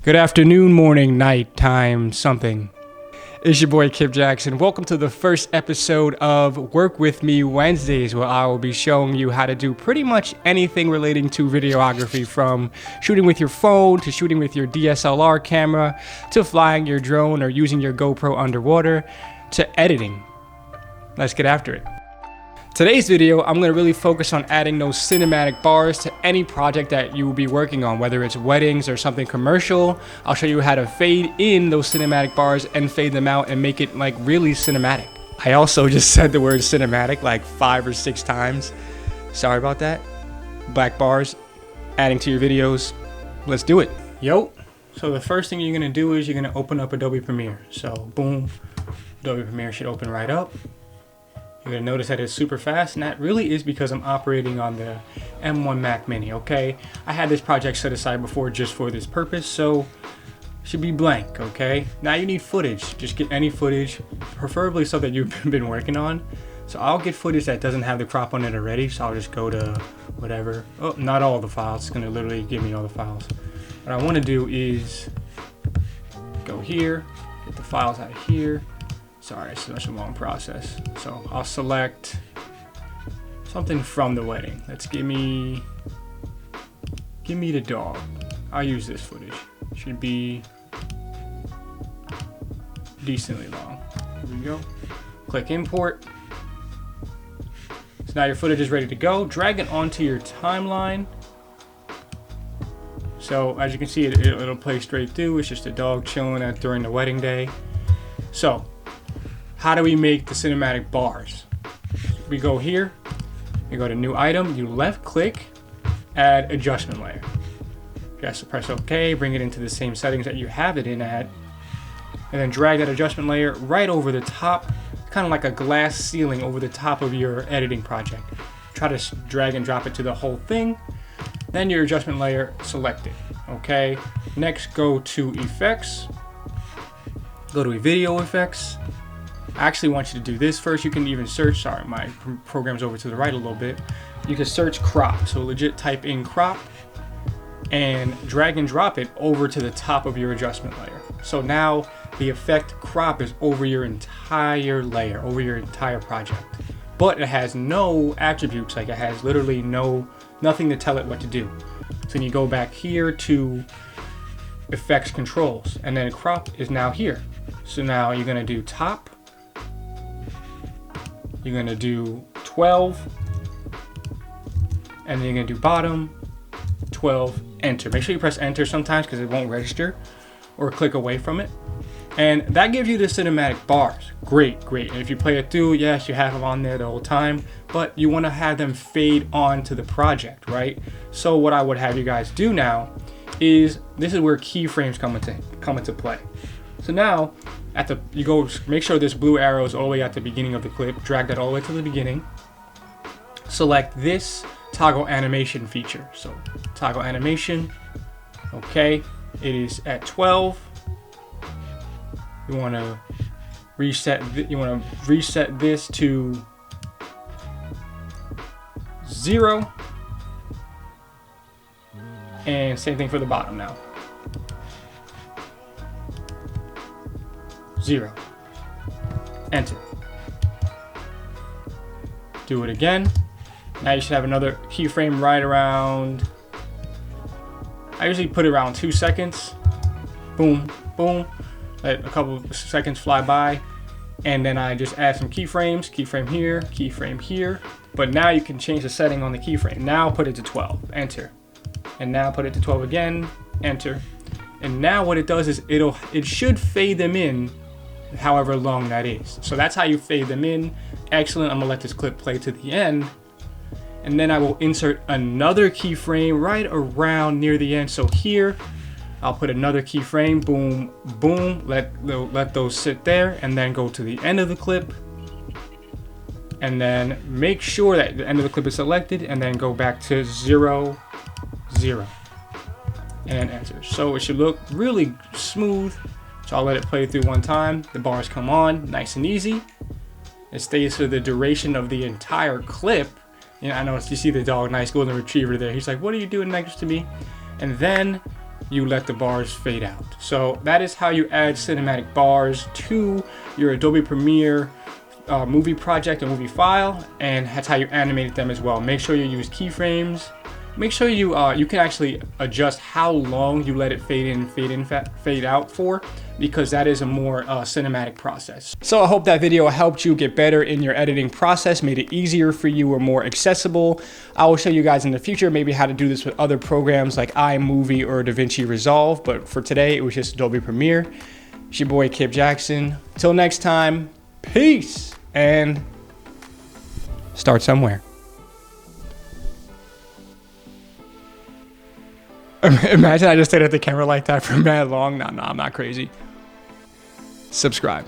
Good afternoon, morning, night, time, something. It's your boy Kip Jackson. Welcome to the first episode of Work With Me Wednesdays, where I will be showing you how to do pretty much anything relating to videography, from shooting with your phone to shooting with your DSLR camera to flying your drone or using your GoPro underwater to editing. Let's get after it. Today's video, I'm going to really focus on adding those cinematic bars to any project that you will be working on, whether it's weddings or something commercial. I'll show you how to fade in those cinematic bars and fade them out and make it like really cinematic. I also just said the word cinematic like 5 or 6 times. Sorry about that. Black bars, adding to your videos. Let's do it. Yo. So the first thing you're going to do is you're going to open up Adobe Premiere. So boom, Adobe Premiere should open right up. You're going to notice that it's super fast, and that really is because I'm operating on the M1 Mac Mini, okay? I had this project set aside before just for this purpose, so it should be blank, okay? Now you need footage. Just get any footage, preferably stuff that you've been working on. So I'll get footage that doesn't have the crop on it already, so I'll just go to whatever. Oh, not all the files. It's going to literally give me all the files. What I want to do is go here, get the files out of here. Sorry, it's such a long process. So I'll select something from the wedding. Let's give me the dog. I'll use this footage. Should be decently long. Here we go. Click import. So now your footage is ready to go. Drag it onto your timeline. So as you can see, it'll play straight through. It's just a dog chilling during the wedding day. So how do we make the cinematic bars? We go here, you go to new item, you left click, add adjustment layer. Okay, so press OK, bring it into the same settings that you have it in at, and then drag that adjustment layer right over the top, kind of like a glass ceiling over the top of your editing project. Try to drag and drop it to the whole thing, then your adjustment layer selected. Okay, next go to effects, go to video effects. I actually want you to do this first. You can even search, sorry, my program's over to the right a little bit. You can search crop. So legit type in crop and drag and drop it over to the top of your adjustment layer. So now the effect crop is over your entire layer, over your entire project. But it has no attributes, like it has literally nothing to tell it what to do. So then you go back here to effects controls, and then crop is now here. So now you're gonna do top. You're gonna do 12, and then you're gonna do bottom, 12, enter. Make sure you press enter sometimes because it won't register, or click away from it. And that gives you the cinematic bars. Great, great. And if you play it through, yes, you have them on there the whole time, but you wanna have them fade onto the project, right? So what I would have you guys do now is, this is where keyframes come into play. So now, you go make sure this blue arrow is all the way at the beginning of the clip, drag that all the way to the beginning. Select this toggle animation feature. So toggle animation, okay, it is at 12. You want to reset this to 0. And same thing for the bottom now. 0. Enter. Do it again. Now you should have another keyframe right around, I usually put it around 2 seconds. Boom, boom. Let a couple of seconds fly by. And then I just add some keyframes. Keyframe here. But now you can change the setting on the keyframe. Now put it to 12. Enter. And now put it to 12 again. Enter. And now what it does is it should fade them in however long that is. So that's how you fade them in. Excellent. I'm gonna let this clip play to the end, and then I will insert another keyframe right around near the end. So here I'll put another keyframe, boom, boom, let those sit there, and then go to the end of the clip, and then make sure that the end of the clip is selected, and then go back to 0, 0, and enter. So it should look really smooth. So I'll let it play through one time. The bars come on, nice and easy. It stays for the duration of the entire clip. You know, I know you see the dog, nice golden retriever there. He's like, what are you doing next to me? And then you let the bars fade out. So that is how you add cinematic bars to your Adobe Premiere movie project or movie file, and that's how you animate them as well. Make sure you use keyframes. Make sure you can actually adjust how long you let it fade out for, because that is a more cinematic process. So I hope that video helped you get better in your editing process, made it easier for you or more accessible. I will show you guys in the future maybe how to do this with other programs like iMovie or DaVinci Resolve, but for today it was just Adobe Premiere. It's your boy Kip Jackson. Till next time, peace, and start somewhere. Imagine I just stayed at the camera like that for mad long. No, I'm not crazy. Subscribe.